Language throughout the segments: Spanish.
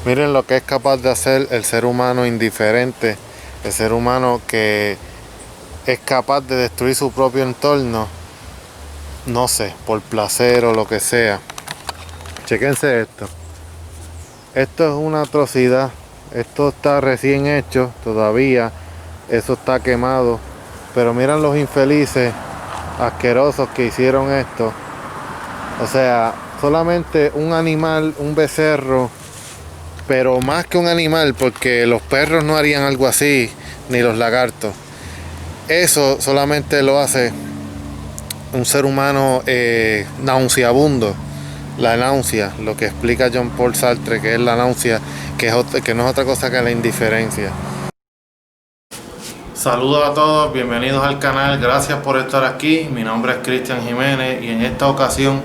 Miren lo que es capaz de hacer el ser humano indiferente, el ser humano que es capaz de destruir su propio entorno, no sé, por placer o lo que sea. Chequense esto. Esto es una atrocidad. Esto está recién hecho todavía. Eso está quemado. Pero miran los infelices asquerosos que hicieron esto. O sea, solamente un animal, un becerro, pero más que un animal, porque los perros no harían algo así, ni los lagartos. Eso solamente lo hace un ser humano nauseabundo. La náusea, lo que explica John Paul Sartre, que es la náusea, que no es otra cosa que la indiferencia. Saludos a todos, bienvenidos al canal, gracias por estar aquí. Mi nombre es Cristian Jiménez y en esta ocasión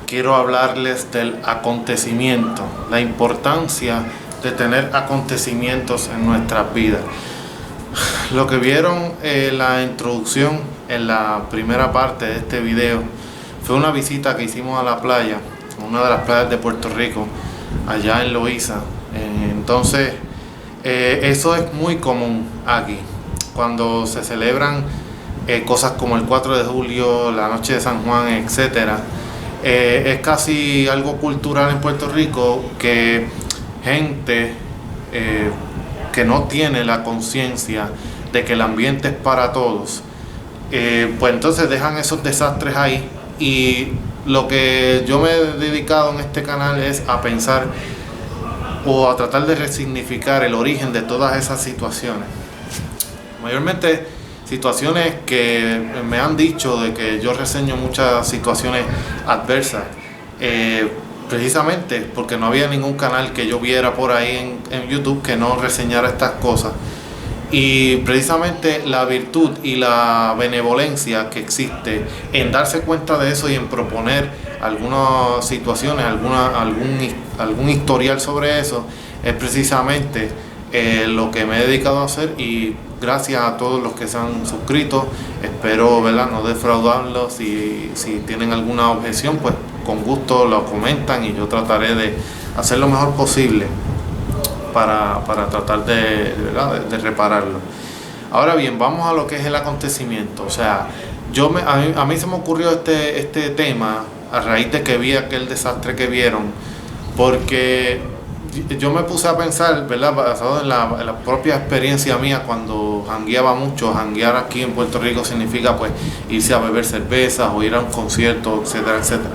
quiero hablarles del acontecimiento, la importancia de tener acontecimientos en nuestras vidas. Lo que vieron en la introducción, en la primera parte de este video, fue una visita que hicimos a la playa, una de las playas de Puerto Rico, allá en Loíza. Entonces, eso es muy común aquí, cuando se celebran cosas como el 4 de julio, la noche de San Juan, etcétera. Es casi algo cultural en Puerto Rico que gente que no tiene la conciencia de que el ambiente es para todos, pues entonces dejan esos desastres ahí. Y lo que yo me he dedicado en este canal es a pensar o a tratar de resignificar el origen de todas esas situaciones. Mayormente situaciones que me han dicho de que yo reseño muchas situaciones adversas, precisamente porque no había ningún canal que yo viera por ahí en YouTube que no reseñara estas cosas. Y precisamente la virtud y la benevolencia que existe en darse cuenta de eso y en proponer algunas situaciones, algún historial sobre eso, es precisamente lo que me he dedicado a hacer. Y gracias a todos los que se han suscrito, espero, ¿verdad?, no defraudarlos. Si tienen alguna objeción, pues con gusto lo comentan y yo trataré de hacer lo mejor posible para tratar de repararlo. Ahora bien, vamos a lo que es el acontecimiento. O sea, a mí se me ocurrió este tema a raíz de que vi aquel desastre que vieron, porque yo me puse a pensar, ¿verdad?, basado en la propia experiencia mía cuando jangueaba mucho. Janguear aquí en Puerto Rico significa pues irse a beber cervezas o ir a un concierto, etcétera, etcétera.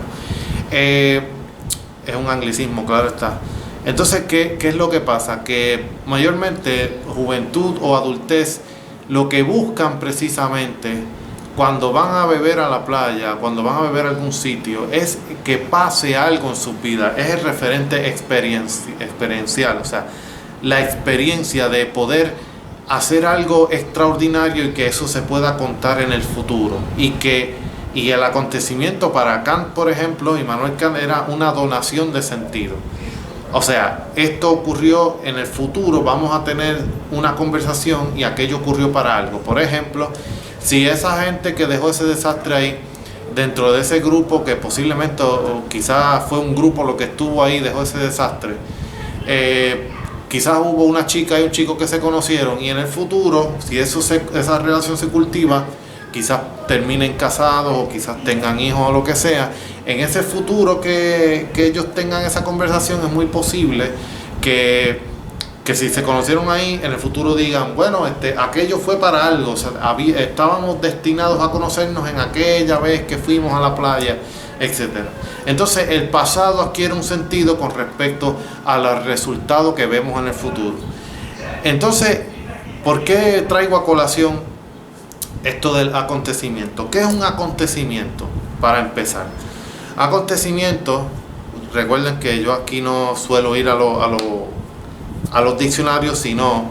Es un anglicismo, claro está. Entonces, ¿qué es lo que pasa? Que mayormente juventud o adultez lo que buscan precisamente cuando van a beber a la playa, cuando van a beber a algún sitio, es que pase algo en su vida. Es el referente experiencial, o sea, la experiencia de poder hacer algo extraordinario y que eso se pueda contar en el futuro. Y el acontecimiento para Kant, por ejemplo, Immanuel Kant, era una donación de sentido. O sea, esto ocurrió en el futuro, vamos a tener una conversación y aquello ocurrió para algo. Por ejemplo, si esa gente que dejó ese desastre ahí, dentro de ese grupo, que posiblemente o quizás fue un grupo lo que estuvo ahí, dejó ese desastre, quizás hubo una chica y un chico que se conocieron, y en el futuro, si esa relación se cultiva, quizás terminen casados o quizás tengan hijos o lo que sea. En ese futuro que ellos tengan esa conversación, es muy posible que si se conocieron ahí, en el futuro digan, bueno, aquello fue para algo. O sea, estábamos destinados a conocernos en aquella vez que fuimos a la playa, etcétera. Entonces el pasado adquiere un sentido con respecto al resultado que vemos en el futuro. Entonces, ¿por qué traigo a colación esto del acontecimiento? ¿Qué es un acontecimiento? Para empezar, acontecimiento, recuerden que yo aquí no suelo ir a los diccionarios, sino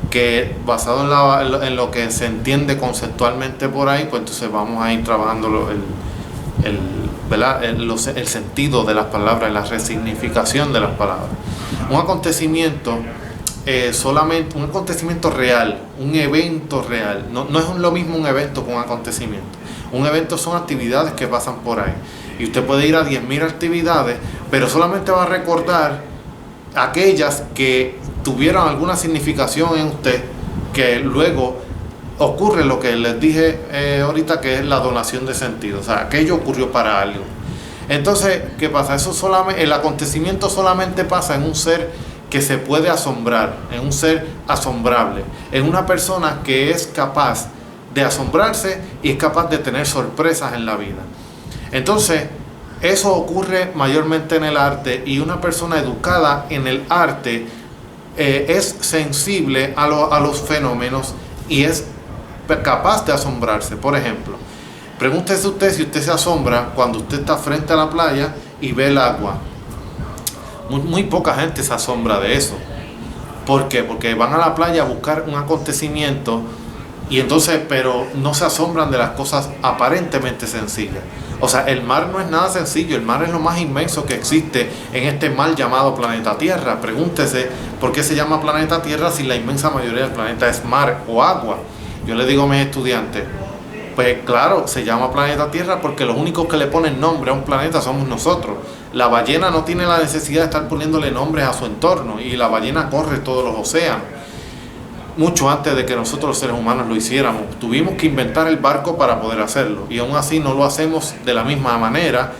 que basado en lo que se entiende conceptualmente por ahí, pues entonces vamos a ir trabajando el sentido de las palabras, la resignificación de las palabras. Un acontecimiento, solamente un acontecimiento real, un evento real. No es lo mismo un evento que un acontecimiento. Un evento son actividades que pasan por ahí. Y usted puede ir a 10.000 actividades, pero solamente va a recordar aquellas que tuvieron alguna significación en usted, que luego ocurre lo que les dije ahorita, que es la donación de sentido. O sea, aquello ocurrió para algo. Entonces, ¿qué pasa? El acontecimiento solamente pasa en un ser que se puede asombrar, en un ser asombrable, en una persona que es capaz de asombrarse y es capaz de tener sorpresas en la vida. Entonces, eso ocurre mayormente en el arte, y una persona educada en el arte es sensible a los fenómenos y es capaz de asombrarse. Por ejemplo, pregúntese usted si usted se asombra cuando usted está frente a la playa y ve el agua. Muy poca gente se asombra de eso. ¿Por qué? Porque van a la playa a buscar un acontecimiento, y entonces, pero no se asombran de las cosas aparentemente sencillas. O sea, el mar no es nada sencillo, el mar es lo más inmenso que existe en este mar llamado planeta Tierra. Pregúntese por qué se llama planeta Tierra si la inmensa mayoría del planeta es mar o agua. Yo le digo a mis estudiantes, pues claro, se llama planeta Tierra porque los únicos que le ponen nombre a un planeta somos nosotros. La ballena no tiene la necesidad de estar poniéndole nombres a su entorno, y la ballena corre todos los océanos. Mucho antes de que nosotros los seres humanos lo hiciéramos, tuvimos que inventar el barco para poder hacerlo, y aún así no lo hacemos de la misma manera,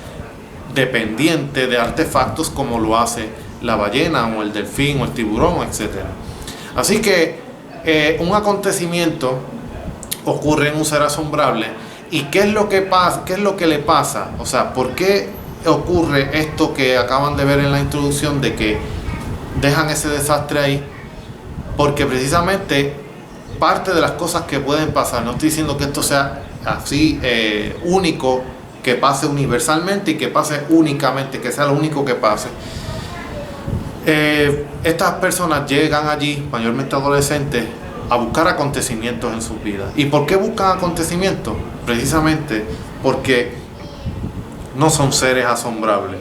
dependiente de artefactos como lo hace la ballena o el delfín o el tiburón, etc. Así que un acontecimiento ocurre en un ser asombrable. ¿Y qué es lo que pasa? ¿Qué es lo que le pasa? O sea, ¿por qué ocurre esto que acaban de ver en la introducción, de que dejan ese desastre ahí? Porque precisamente parte de las cosas que pueden pasar, no estoy diciendo que esto sea así único, que pase universalmente y que pase únicamente, que sea lo único que pase. Estas personas llegan allí, mayormente adolescentes, a buscar acontecimientos en sus vidas. ¿Y por qué buscan acontecimientos? Precisamente porque no son seres asombrables,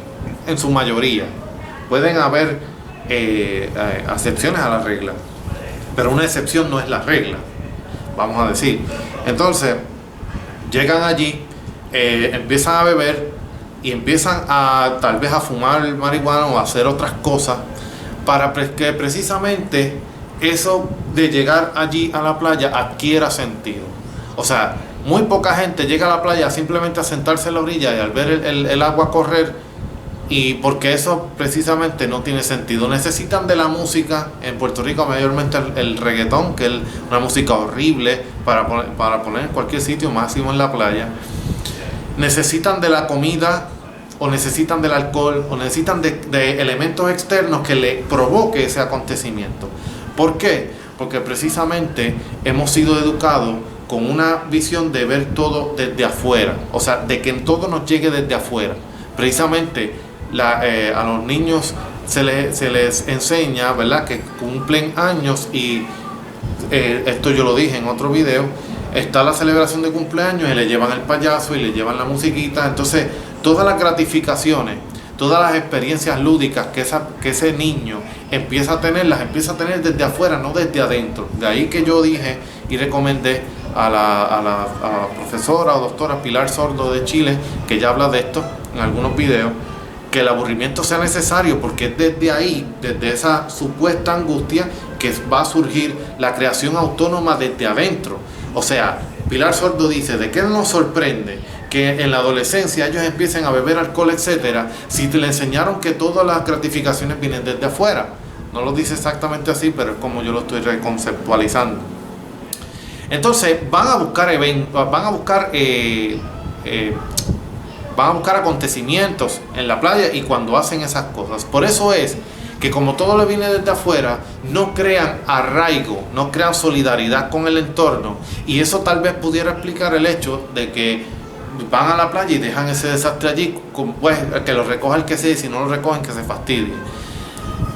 en su mayoría. Pueden haber excepciones a la regla, pero una excepción no es la regla, vamos a decir. Entonces, llegan allí, empiezan a beber y empiezan a tal vez a fumar marihuana o a hacer otras cosas, para que precisamente eso de llegar allí a la playa adquiera sentido. O sea, muy poca gente llega a la playa simplemente a sentarse en la orilla y al ver el agua correr, y porque eso precisamente no tiene sentido. Necesitan de la música, en Puerto Rico mayormente el reggaetón, que es una música horrible para poner en cualquier sitio, máximo en la playa. Necesitan de la comida, o necesitan del alcohol, o necesitan de elementos externos que le provoque ese acontecimiento. ¿Por qué? Porque precisamente hemos sido educados con una visión de ver todo desde afuera, o sea, de que todo nos llegue desde afuera. Precisamente a los niños se les enseña, ¿verdad?, que cumplen años, y esto yo lo dije en otro video, está la celebración de cumpleaños y le llevan el payaso y le llevan la musiquita. Entonces, todas las gratificaciones, todas las experiencias lúdicas que ese niño empieza a tener, las empieza a tener desde afuera, no desde adentro. De ahí que yo dije y recomendé a la profesora o doctora Pilar Sordo de Chile, que ya habla de esto en algunos videos, que el aburrimiento sea necesario, porque es desde ahí, desde esa supuesta angustia, que va a surgir la creación autónoma desde adentro. O sea, Pilar Sordo dice, ¿de qué nos sorprende que en la adolescencia ellos empiecen a beber alcohol, etcétera, si te le enseñaron que todas las gratificaciones vienen desde afuera? No lo dice exactamente así, pero es como yo lo estoy reconceptualizando. Entonces van a buscar eventos, van a buscar acontecimientos en la playa, y cuando hacen esas cosas, por eso es que como todo le viene desde afuera, no crean arraigo, no crean solidaridad con el entorno, y eso tal vez pudiera explicar el hecho de que van a la playa y dejan ese desastre allí, pues que lo recoja el que sea, y si no lo recogen, que se fastidie.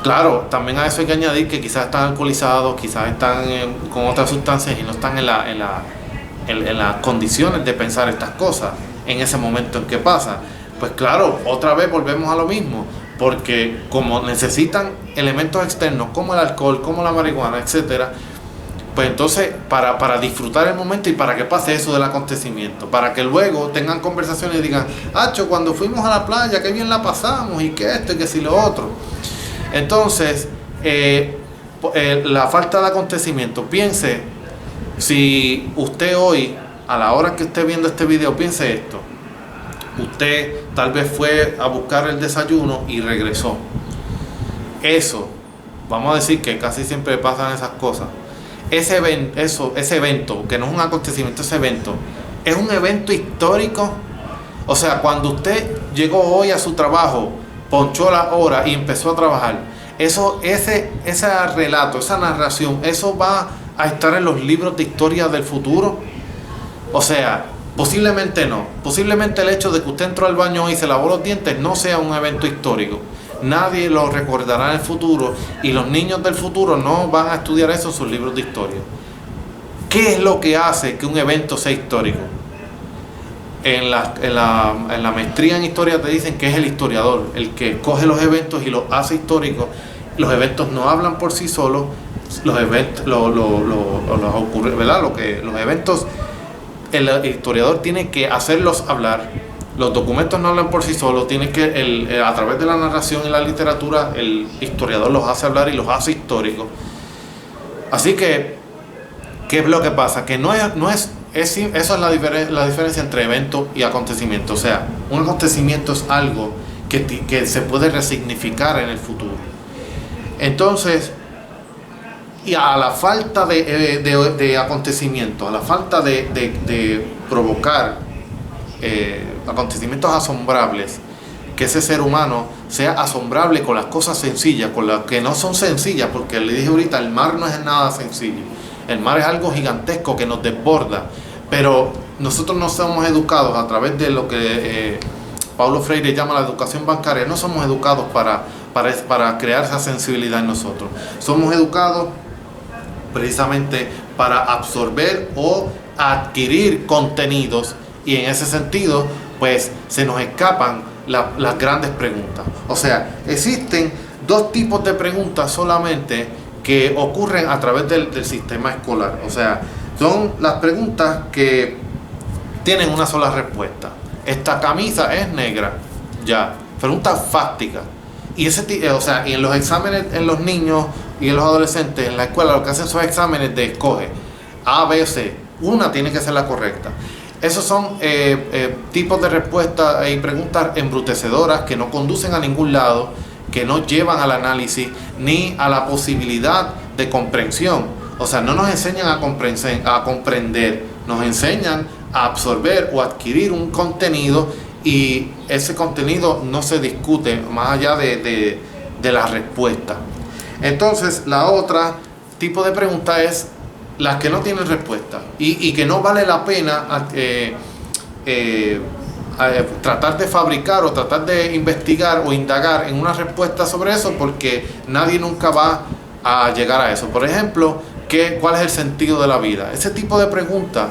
Claro, también a eso hay que añadir que quizás están alcoholizados, quizás están con otras sustancias y no están en las condiciones de pensar estas cosas en ese momento en que pasa. Pues claro, otra vez volvemos a lo mismo, porque como necesitan elementos externos como el alcohol, como la marihuana, etcétera, pues entonces para disfrutar el momento y para que pase eso del acontecimiento, para que luego tengan conversaciones y digan, cuando fuimos a la playa, qué bien la pasamos, y que esto y que si lo otro. Entonces, la falta de acontecimiento, piense, si usted hoy, a la hora que esté viendo este video, piense esto: usted tal vez fue a buscar el desayuno y regresó. Eso, vamos a decir que casi siempre pasan esas cosas. Ese evento, que no es un acontecimiento, ese evento, es un evento histórico. O sea, cuando usted llegó hoy a su trabajo, ponchó la hora y empezó a trabajar, ese relato, esa narración, eso va a estar en los libros de historia del futuro. O sea, posiblemente no. Posiblemente el hecho de que usted entró al baño hoy y se lavó los dientes no sea un evento histórico. Nadie lo recordará en el futuro, y los niños del futuro no van a estudiar eso en sus libros de historia. ¿Qué es lo que hace que un evento sea histórico? En la maestría en historia te dicen que es el historiador el que coge los eventos y los hace históricos. Los eventos no hablan por sí solos. Los eventos, los eventos, el historiador tiene que hacerlos hablar. Los documentos no hablan por sí solos, tiene que, a través de la narración y la literatura, el historiador los hace hablar y los hace históricos. Así que, ¿qué es lo que pasa? Que eso es la diferencia entre evento y acontecimiento. O sea, un acontecimiento es algo que se puede resignificar en el futuro. Entonces, y a la falta de acontecimiento, a la falta de provocar acontecimientos asombrables, que ese ser humano sea asombrable con las cosas sencillas, con las que no son sencillas, porque le dije ahorita, el mar no es nada sencillo. El mar es algo gigantesco que nos desborda, pero nosotros no somos educados a través de lo que Paulo Freire llama la educación bancaria. No somos educados para crear esa sensibilidad en nosotros. Somos educados precisamente para absorber o adquirir contenidos, y en ese sentido pues se nos escapan las grandes preguntas. O sea, existen dos tipos de preguntas solamente que ocurren a través del sistema escolar. O sea, son las preguntas que tienen una sola respuesta. Esta camisa es negra. Ya, preguntas fácticas. Y y en los exámenes, en los niños y en los adolescentes en la escuela, lo que hacen son exámenes de escoge A, B, C. Una tiene que ser la correcta. Esos son tipos de respuestas y preguntas embrutecedoras que no conducen a ningún lado, que no llevan al análisis ni a la posibilidad de comprensión. O sea, no nos enseñan a comprender, nos enseñan a absorber o adquirir un contenido, y ese contenido no se discute más allá de la respuesta. Entonces, la otra tipo de pregunta es las que no tienen respuesta y que no vale la pena tratar de fabricar o tratar de investigar o indagar en una respuesta sobre eso, porque nadie nunca va a llegar a eso. Por ejemplo, ¿cuál es el sentido de la vida? Ese tipo de preguntas,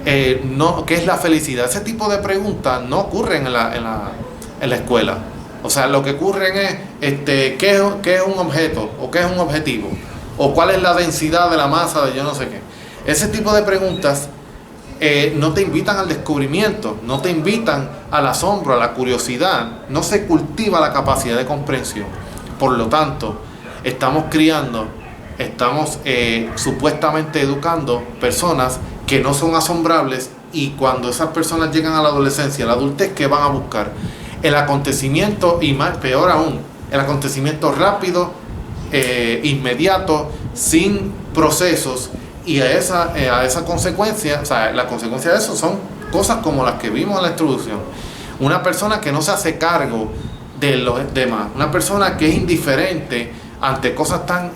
¿qué es la felicidad? Ese tipo de preguntas no ocurren en la escuela. O sea, lo que ocurren es ¿qué es un objeto? ¿O qué es un objetivo? ¿O cuál es la densidad de la masa de yo no sé qué? Ese tipo de preguntas no te invitan al descubrimiento, no te invitan al asombro, a la curiosidad. No se cultiva la capacidad de comprensión. Por lo tanto, estamos supuestamente educando personas que no son asombrables, y cuando esas personas llegan a la adolescencia, a la adultez, ¿qué van a buscar? El acontecimiento, y más, peor aún, el acontecimiento rápido, inmediato, sin procesos, y a esa consecuencia, o sea, la consecuencia de eso son cosas como las que vimos en la introducción. Una persona que no se hace cargo de los demás, una persona que es indiferente ante cosas tan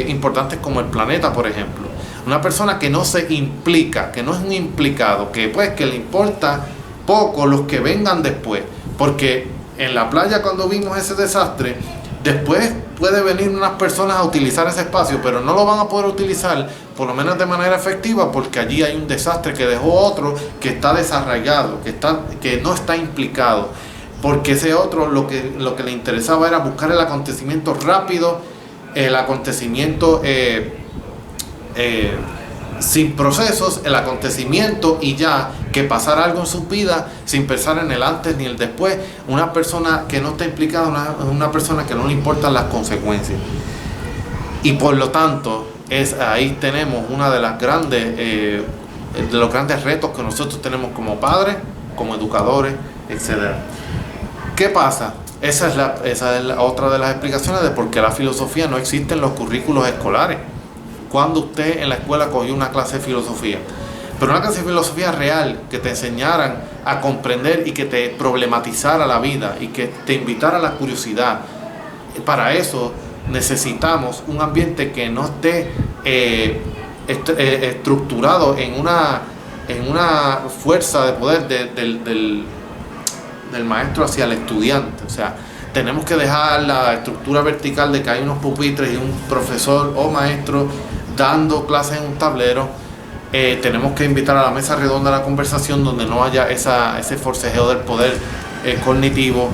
importantes como el planeta, por ejemplo. Una persona que no se implica, que no es un implicado, que le importa poco los que vengan después. Porque en la playa, cuando vimos ese desastre, después puede venir unas personas a utilizar ese espacio, pero no lo van a poder utilizar, por lo menos de manera efectiva, porque allí hay un desastre que dejó otro que está desarraigado, que no está implicado. Porque ese otro lo que le interesaba era buscar el acontecimiento rápido, el acontecimiento sin procesos, el acontecimiento y ya, que pasar algo en su vida sin pensar en el antes ni el después. Una persona que no está implicada, una persona que no le importan las consecuencias. Y por lo tanto, ahí tenemos una de las grandes, de los grandes retos que nosotros tenemos como padres, como educadores, etc. ¿Qué pasa? Esa es la otra de las explicaciones de por qué la filosofía no existe en los currículos escolares. Cuando usted en la escuela cogió una clase de filosofía, pero una clase de filosofía real, que te enseñaran a comprender y que te problematizara la vida y que te invitara a la curiosidad. Para eso necesitamos un ambiente que no esté estructurado en una fuerza de poder del maestro hacia el estudiante. O sea, tenemos que dejar la estructura vertical de que hay unos pupitres y un profesor o maestro dando clases en un tablero. Tenemos que invitar a la mesa redonda a la conversación donde no haya ese forcejeo del poder cognitivo.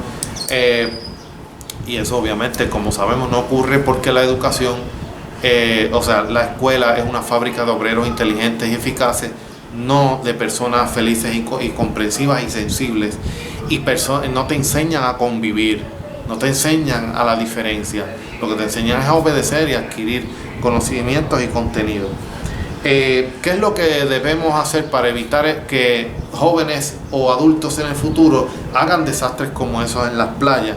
Y eso obviamente, como sabemos, no ocurre porque la educación, la escuela es una fábrica de obreros inteligentes y eficaces, no de personas felices y comprensivas y sensibles. Y no te enseñan a convivir, no te enseñan a la diferencia. Lo que te enseñan es a obedecer y a adquirir conocimientos y contenido. ¿Qué es lo que debemos hacer para evitar que jóvenes o adultos en el futuro hagan desastres como esos en las playas?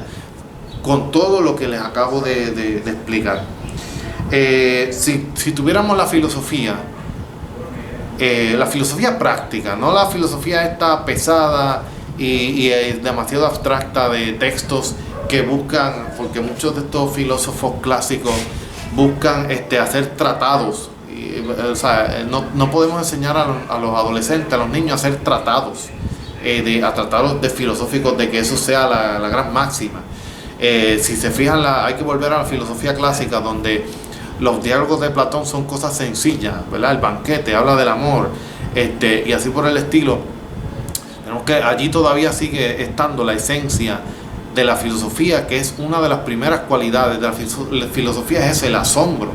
Con todo lo que les acabo de explicar. Si tuviéramos la filosofía práctica, no la filosofía esta pesada y demasiado abstracta de textos que buscan, porque muchos de estos filósofos clásicos buscan hacer tratados. No podemos enseñar a los adolescentes, a los niños a hacer tratados, a tratados de filosóficos, de que eso sea la gran máxima. Si se fijan, hay que volver a la filosofía clásica, donde los diálogos de Platón son cosas sencillas, ¿verdad? El banquete habla del amor, y así por el estilo. Tenemos que allí todavía sigue estando la esencia de la filosofía, que es una de las primeras cualidades de la filosofía, es el asombro.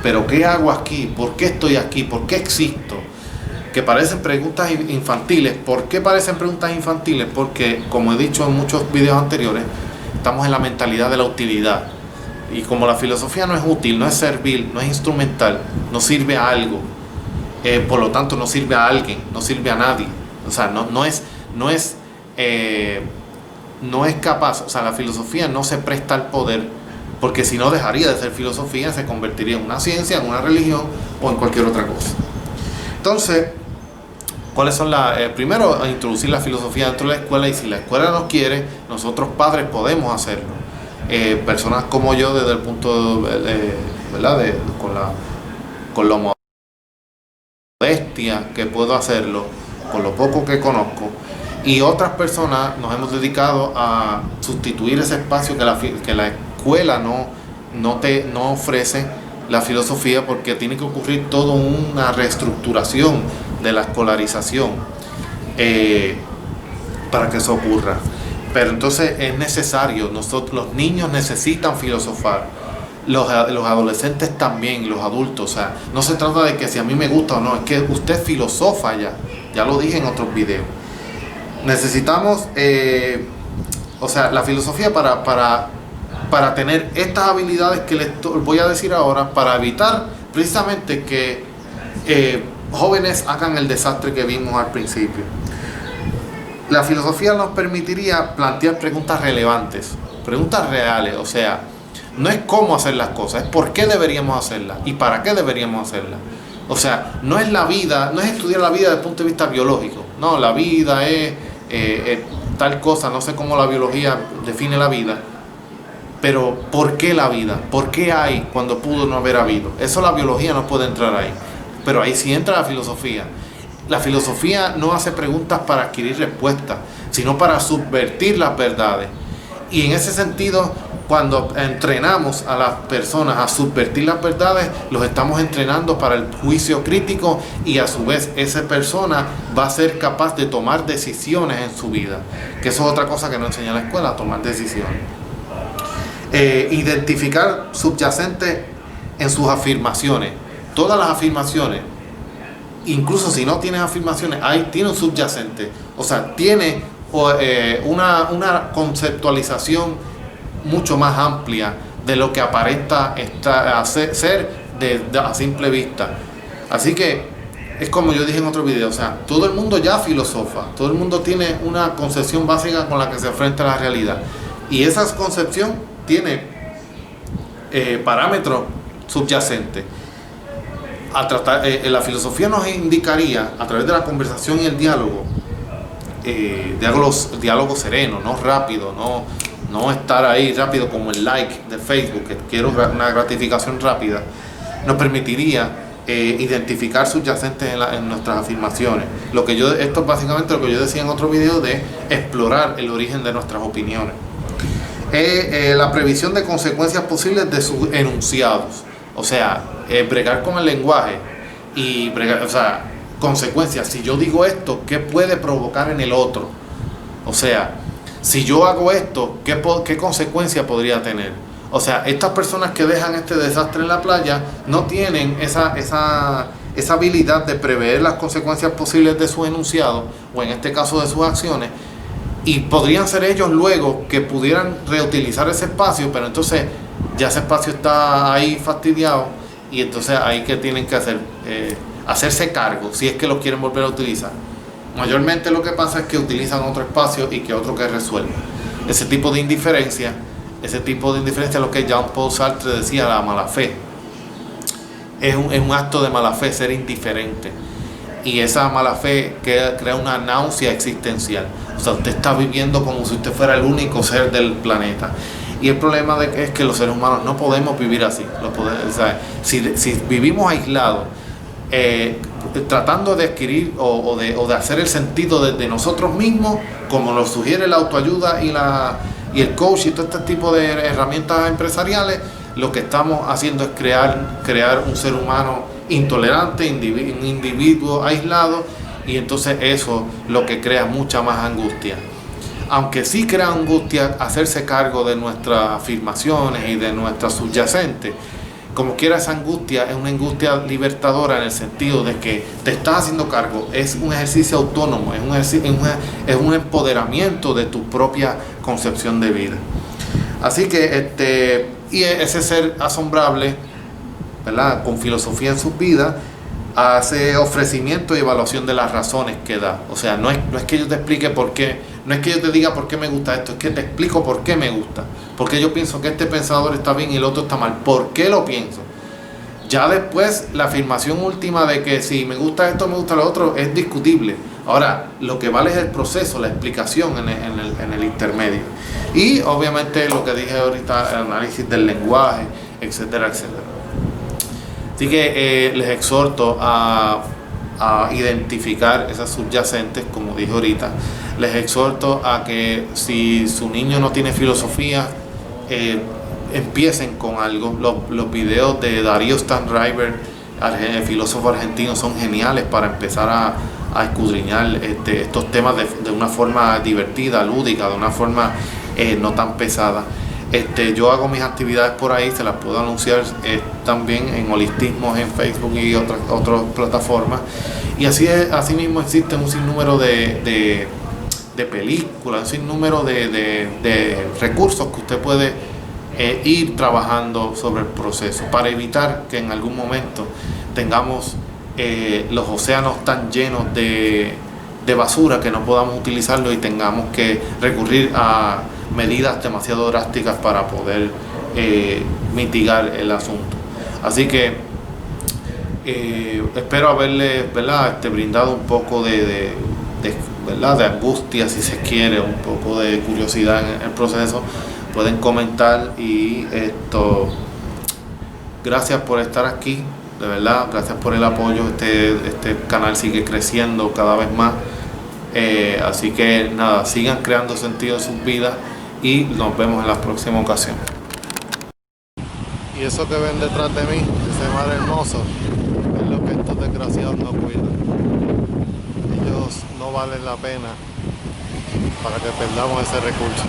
Pero ¿qué hago aquí? ¿Por qué estoy aquí? ¿Por qué existo? Que parecen preguntas infantiles. ¿Por qué parecen preguntas infantiles? Porque, como he dicho en muchos videos anteriores, estamos en la mentalidad de la utilidad. Y como la filosofía no es útil, no es servil, no es instrumental, no sirve a algo, por lo tanto no sirve a alguien, no sirve a nadie. O sea, no es capaz. O sea, la filosofía no se presta al poder, porque si no dejaría de ser filosofía, se convertiría en una ciencia, en una religión o en cualquier otra cosa. Entonces, ¿cuáles son primero, introducir la filosofía dentro de la escuela? Y si la escuela no quiere, nosotros padres podemos hacerlo. Personas como yo, desde el punto ¿verdad? Con la modestia que puedo hacerlo, con lo poco que conozco, y otras personas nos hemos dedicado a sustituir ese espacio que la escuela no ofrece la filosofía, porque tiene que ocurrir toda una reestructuración de la escolarización para que eso ocurra. Pero entonces es necesario, los niños necesitan filosofar, los adolescentes también, los adultos. O sea, no se trata de que si a mí me gusta o no, es que usted filosofa ya lo dije en otros videos. Necesitamos, la filosofía para tener estas habilidades que les voy a decir ahora, para evitar precisamente que jóvenes hagan el desastre que vimos al principio. La filosofía nos permitiría plantear preguntas relevantes, preguntas reales. O sea, no es cómo hacer las cosas, es por qué deberíamos hacerlas y para qué deberíamos hacerlas. O sea, no es la vida, no es estudiar la vida desde el punto de vista biológico. No, la vida es tal cosa, no sé cómo la biología define la vida, pero ¿por qué la vida? ¿Por qué hay cuando pudo no haber habido? Eso la biología no puede entrar ahí, pero ahí sí entra la filosofía. La filosofía no hace preguntas para adquirir respuestas, sino para subvertir las verdades. Y en ese sentido, cuando entrenamos a las personas a subvertir las verdades, los estamos entrenando para el juicio crítico, y a su vez esa persona va a ser capaz de tomar decisiones en su vida, que eso es otra cosa que no enseña la escuela, tomar decisiones. Identificar subyacentes en sus afirmaciones. Todas las afirmaciones incluso si no tiene afirmaciones, tiene un subyacente, o sea, tiene una conceptualización mucho más amplia de lo que aparenta ser a simple vista. Así que es como yo dije en otro video, o sea, todo el mundo ya filosofa, todo el mundo tiene una concepción básica con la que se enfrenta a la realidad, y esa concepción tiene parámetros subyacentes. La filosofía nos indicaría, a través de la conversación y el diálogo sereno, no rápido, no estar ahí rápido como el like de Facebook, que quiero una gratificación rápida, nos permitiría identificar subyacentes en nuestras afirmaciones. Esto es básicamente lo que yo decía en otro video, de explorar el origen de nuestras opiniones. La previsión de consecuencias posibles de sus enunciados, o sea, bregar con el lenguaje y consecuencias. Si yo digo esto, ¿qué puede provocar en el otro? O sea, si yo hago esto, ¿qué consecuencia podría tener? O sea, estas personas que dejan este desastre en la playa no tienen esa habilidad de prever las consecuencias posibles de sus enunciados, o en este caso de sus acciones, y podrían ser ellos luego que pudieran reutilizar ese espacio, pero entonces ya ese espacio está ahí fastidiado, y entonces ahí que tienen que hacer, hacerse cargo, si es que lo quieren volver a utilizar. Mayormente lo que pasa es que utilizan otro espacio y que otro que resuelve. Ese tipo de indiferencia es lo que Jean-Paul Sartre decía, la mala fe. Es un acto de mala fe ser indiferente, y esa mala fe crea una náusea existencial. O sea, usted está viviendo como si usted fuera el único ser del planeta. Y el problema es que los seres humanos no podemos vivir así. Si vivimos aislados, tratando de adquirir o de hacer el sentido de nosotros mismos, como nos sugiere la autoayuda y el coach y todo este tipo de herramientas empresariales, lo que estamos haciendo es crear un ser humano intolerante, un individuo aislado, y entonces eso lo que crea mucha más angustia. Aunque sí crea angustia hacerse cargo de nuestras afirmaciones y de nuestras subyacentes, como quiera, esa angustia es una angustia libertadora, en el sentido de que te estás haciendo cargo, es un ejercicio autónomo, es un empoderamiento de tu propia concepción de vida. Así que y ese ser asombrable, ¿verdad?, con filosofía en sus vidas, hace ofrecimiento y evaluación de las razones que da. O sea, no es que yo te explique por qué, no es que yo te diga por qué me gusta esto, es que te explico por qué me gusta, porque yo pienso que este pensador está bien y el otro está mal, ¿por qué lo pienso? Ya después, la afirmación última de que si me gusta esto, me gusta lo otro, es discutible. Ahora, lo que vale es el proceso, la explicación en el intermedio. Y obviamente lo que dije ahorita, el análisis del lenguaje, etcétera, etcétera. Así que les exhorto a identificar esas subyacentes, como dije ahorita. Les exhorto a que, si su niño no tiene filosofía, empiecen con algo. Los videos de Darío Stanriver, el filósofo argentino, son geniales para empezar a escudriñar estos temas de una forma divertida, lúdica, de una forma no tan pesada. Yo hago mis actividades por ahí, se las puedo anunciar también en Holistismos en Facebook y otras plataformas. Y así mismo existe un sinnúmero de películas, un sinnúmero de recursos que usted puede ir trabajando sobre el proceso, para evitar que en algún momento tengamos los océanos tan llenos de basura que no podamos utilizarlo y tengamos que recurrir a medidas demasiado drásticas para poder mitigar el asunto. Así que espero haberle, ¿verdad?, brindado un poco de angustia, si se quiere, un poco de curiosidad en el proceso. Pueden comentar, y gracias por estar aquí, de verdad, gracias por el apoyo. Este canal sigue creciendo cada vez más, así que nada, sigan creando sentido en sus vidas y nos vemos en la próxima ocasión. Y eso que ven detrás de mí, ese mar hermoso, es lo que estos desgraciados no cuidan. Ellos no valen la pena para que perdamos ese recurso.